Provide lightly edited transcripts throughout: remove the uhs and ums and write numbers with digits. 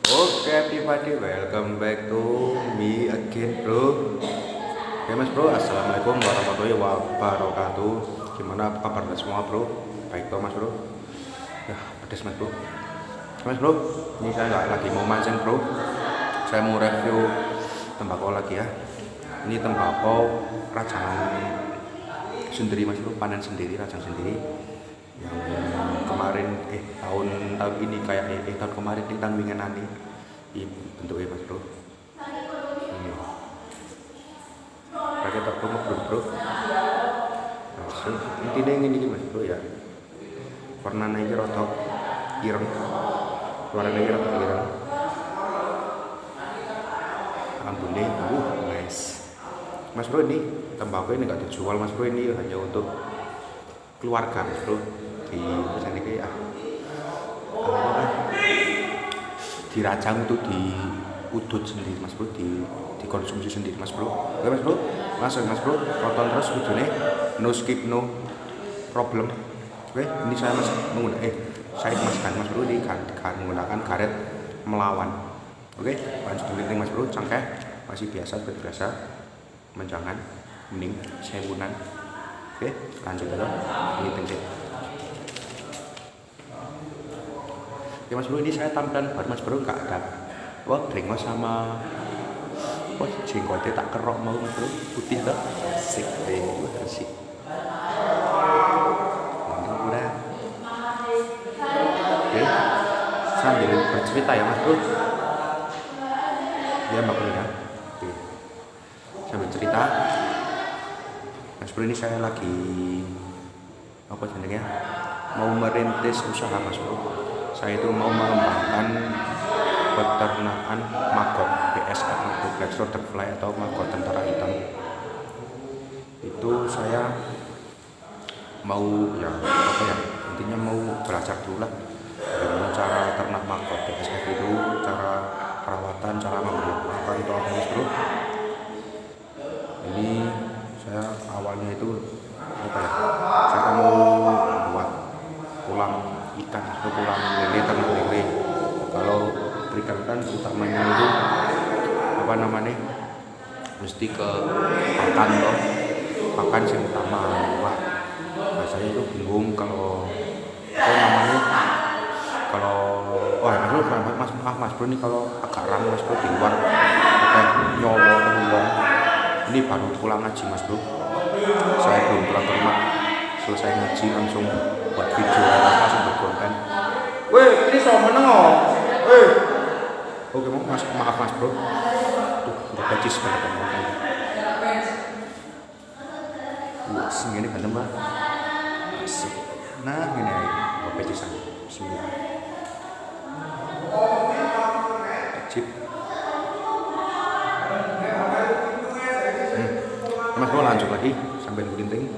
Oke everybody, welcome back to me again bro. Oke mas bro, assalamualaikum warahmatullahi wabarakatuh. Gimana kabar semua bro? Baik toh mas bro? Ya pedes mas bro. Mas bro, ini saya nggak lagi mau mancing bro. Saya mau review tembakau lagi ya. Ini tembakau rajang sendiri mas bro, panen sendiri, rajang sendiri. Yang kemarin tahun ini kayak tahun kemarin di tahun wingi nanti bentuknya mas bro. Pakai tepung bro. Langsung intinya ini mas bro ya. Warnanya ini rotok ireng. Ambune nice. Mas bro, ini tembakau ini nggak dijual mas bro, ini hanya untuk keluarga mas bro. Di misalnya kayak dirajang untuk diudut sendiri mas bro, dikonsumsi sendiri mas bro. Oke mas bro, langsung mas bro tonton terus videonya, no skip no problem. Oke, ini saya masukkan mas bro, ini menggunakan karet melawan. Oke, lanjut dulu mas bro, cangkeh masih biasa seperti biasa, menjangan mending sewunan. Oke, lanjut dulu ini tinggi. Oke mas bro, ini saya tampilan baru mas bro, nggak ada brengos sama jenggotnya tak kerok mau mas bro, putih tuh asik deh, bersih. Udah. Oke, sambil bercerita ya mas bro, ya mbak bro ya. Oke, sambil cerita mas bro, ini saya lagi sebenarnya mau merintis usaha mas bro. Saya itu mau mengembangkan peternakan maggot BSF atau Black Shoulder Fly atau maggot tentara hitam. Itu saya mau intinya mau belajar dulu lah bagaimana cara ternak maggot BSF itu, cara perawatan, cara memberi makan itu apa mas bro. Ini saya awalnya itu saya mau buat kolam ikan atau kolam lele, ternak lele. Kalau berikan kan utamanya itu mesti ke pakan loh, pakan yang utama. Saya itu bingung kalau mas bro ini kalau agak rame mas bro di luar kayak nyolong. Ini baru pulang ngaji mas bro, saya belum pulang ke rumah, selesai ngaji langsung buat video, langsung buat konten. Weh, ini sama menengok. Oke maaf mas bro. Tuh udah bacis pada konten. Segini kan teman. Asik. Nah ini aja bacisan. Bismillah. Cip. Mas bro lanjut lagi sambil gulinting.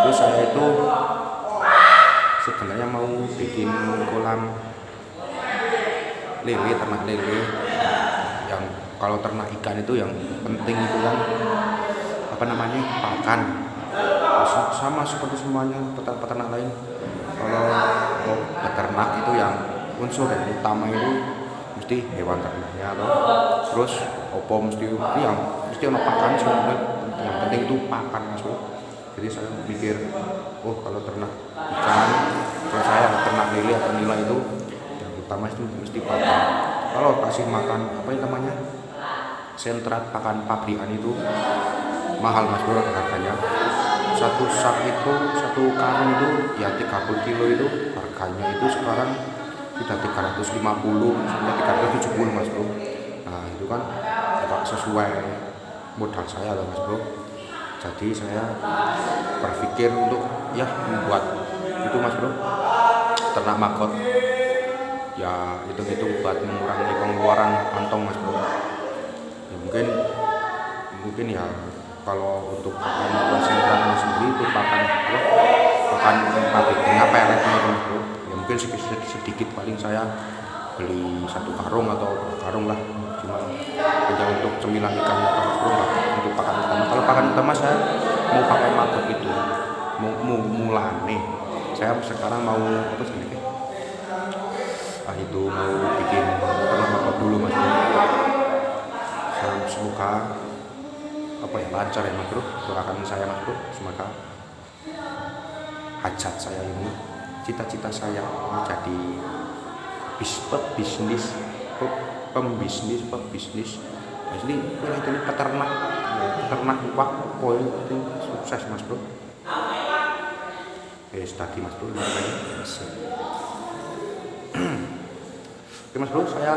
Terus saya itu sebenarnya mau bikin kolam lele, ternak lele. Yang kalau ternak ikan itu yang penting itu kan pakan. Sama seperti semuanya peternak lain. Kalau mau beternak itu yang unsur yang utama itu mesti hewan ternaknya atau terus mesti ono pakan sebenarnya. Yang penting itu pakan mas bro. Jadi saya mikir, kalau ternak ikan, kalau saya ternak lele atau nila itu yang utama itu mesti pakan. Kalau kasih makan sentrat pakan pabrikan itu mahal mas bro harganya. Satu karung itu ya 30 kilo itu harganya itu sekarang sudah 350 sampai 370 mas bro. Nah itu kan tidak sesuai modal saya loh mas bro. Jadi saya berpikir untuk membuat itu mas bro, ternak maggot ya, itu buat mengurangi pengeluaran kantong mas bro. Ya mungkin ya kalau untuk pakan konsentratnya sendiri itu pakan pabriknya peletnya mas bro. Ya mungkin sedikit paling saya beli 1 karung atau 2 karung lah, cuma hanya untuk cemilan ikan mas bro, enggak untuk pakan utama. Kalau pakan utama saya mau pakai maggot itu, mau mulane saya sekarang mau itu mau bikin semoga apa ya, lancar ya mas bro. Doakan saya mas bro, semoga hajat saya ini, cita-cita saya menjadi pembisnis asli ini peternak wak poin itu sukses mas bro. Tadi mas bro oke mas bro, saya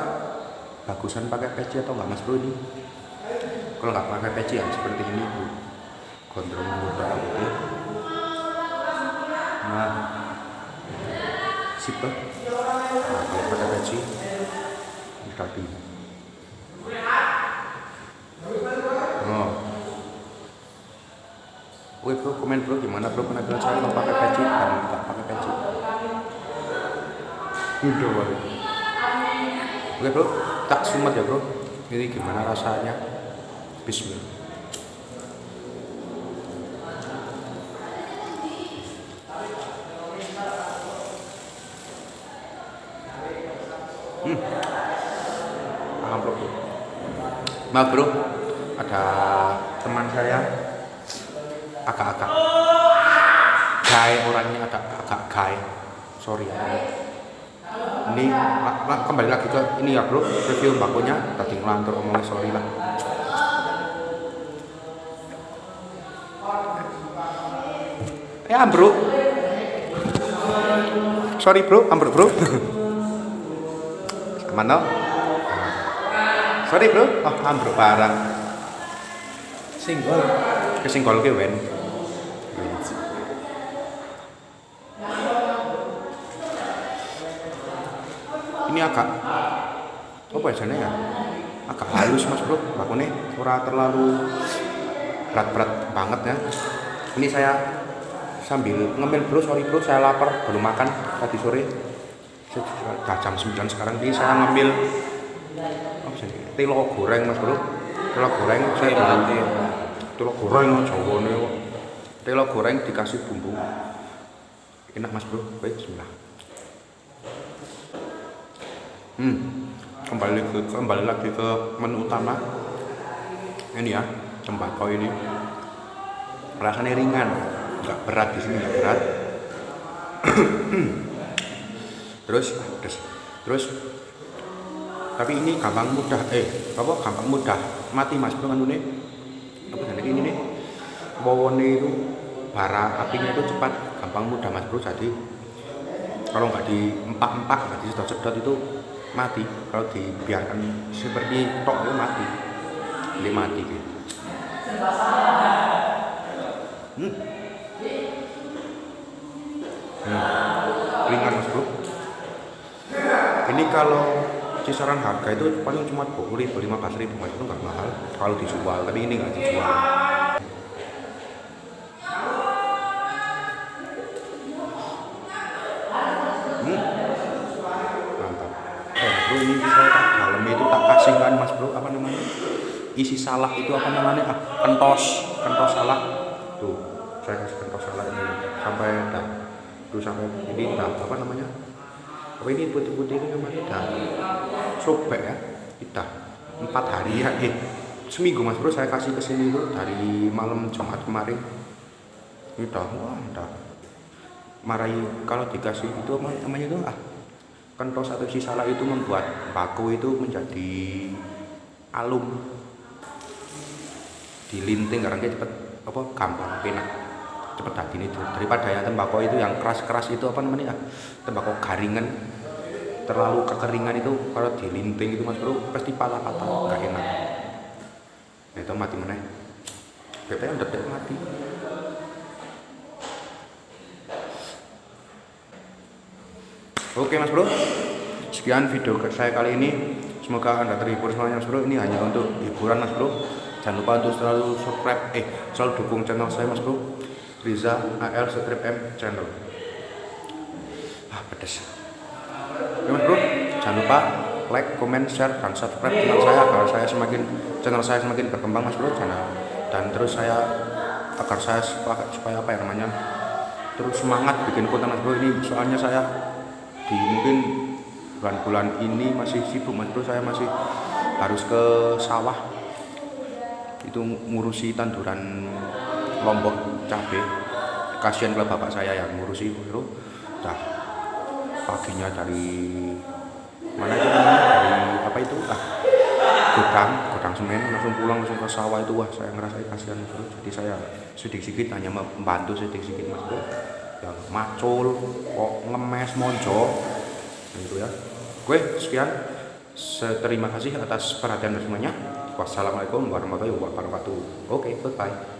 bagusan pakai peci atau enggak mas bro ini? Kalau nggak pakai peci ya seperti ini bu, gondrong muda gitu. Nah sip tuh. Nah, kalau pakai peci tadi. Oh. Oke bro, komen bro gimana bro penampilan saya kalau pakai peci dan nggak pakai peci. Udah banget. Oke bro, tak sumet ya bro. Ini gimana rasanya? Bismillah. Amplop bro. Maaf bro, ada teman saya agak-agak gay orangnya, agak gay. Sorry ya. Ini kembali lagi ke ini ya bro, review bakunya. Tadi ngelantur omongnya, sorry lah. Ya bro, sorry bro, ambruk bro. Mana? Sorry bro, oh ambruk parah. Singgol, kesinggol ke wen. Ini agak apa ya sana ya? Agak halus mas bro, bakunya ora terlalu berat-berat banget ya. Ini saya sambil ngemil bro, sorry bro, saya lapar, belum makan tadi sore. Sudah jam 9 sekarang, ini saya ngambil telo goreng mas bro. Telo goreng saya ganti telo goreng jawane kok. Telo goreng dikasih bumbu. Enak mas bro, baik bismillah. Kembali lagi ke menu utama. Ini ya, tembakau ini. Rasanya ringan. Nggak berat, di sini nggak berat. terus tapi ini gampang mudah mati mas bro kan ini apa ini nih bawone itu bara apinya itu cepat, gampang mudah mas bro. Jadi kalau nggak diempak-empak, nggak disedot-sedot itu mati. Kalau dibiarkan seperti tok itu mati, ini mati gitu. Ringan mas bro. Ini kalau kisaran harga itu paling cuma 20.000, 15.000 mas bro, nggak mahal kalau dijual, tapi ini nggak dijual. Mantap. Mas bro, ini saya tak dalam itu tak kasihkan mas bro, apa namanya, isi salak itu apa namanya, kentos salak tuh, saya kasih kentos salak ini sampai dah tuh, sampai ini dah apa namanya, apa ini putih-putih ini namanya, dah sobek ya, kita 4 hari ya, seminggu mas bro saya kasih ke sini tuh dari malam Jumat kemarin. Ini dah marahi kalau dikasih itu namanya itu kentos atau isi salak itu membuat baku itu menjadi alum, dilinting karena dia cepet apa gampang penak cepet hati ini tuh, daripada yang tembakau itu yang keras itu apa namanya tembakau garingan terlalu kekeringan itu kalau dilinting itu mas bro pasti patah-patah, nggak enak. Nah, itu mati mana BPM udah mati. Oke mas bro, sekian video saya kali ini, semoga anda terhibur semuanya mas bro. Ini hanya untuk hiburan mas bro. Jangan lupa untuk selalu subscribe, selalu dukung channel saya mas bro, Riza AL Strip M channel. Pedes. Oke mas bro, jangan lupa like, comment, share, dan subscribe channel saya agar channel saya semakin berkembang mas bro. Dan terus agar saya supaya apa ya namanya, terus semangat bikin konten mas bro. Ini soalnya saya di mungkin bulan-bulan ini masih sibuk mas bro, saya masih harus ke sawah itu ngurusi tanduran lombok cabe. Kasihan kalau bapak saya yang ngurusi itu. Nah, paginya dari mana itu namanya, dari apa itu, gudang semen, langsung pulang langsung ke sawah itu. Wah, saya ngerasa kasihan bro. Jadi saya sedikit-sedikit hanya membantu sedikit-sedikit mas bro, yang macul kok ngemes monjo gitu ya. Oke, sekian. Terima kasih atas perhatian semuanya. Wassalamualaikum warahmatullahi wabarakatuh. Oke, goodbye.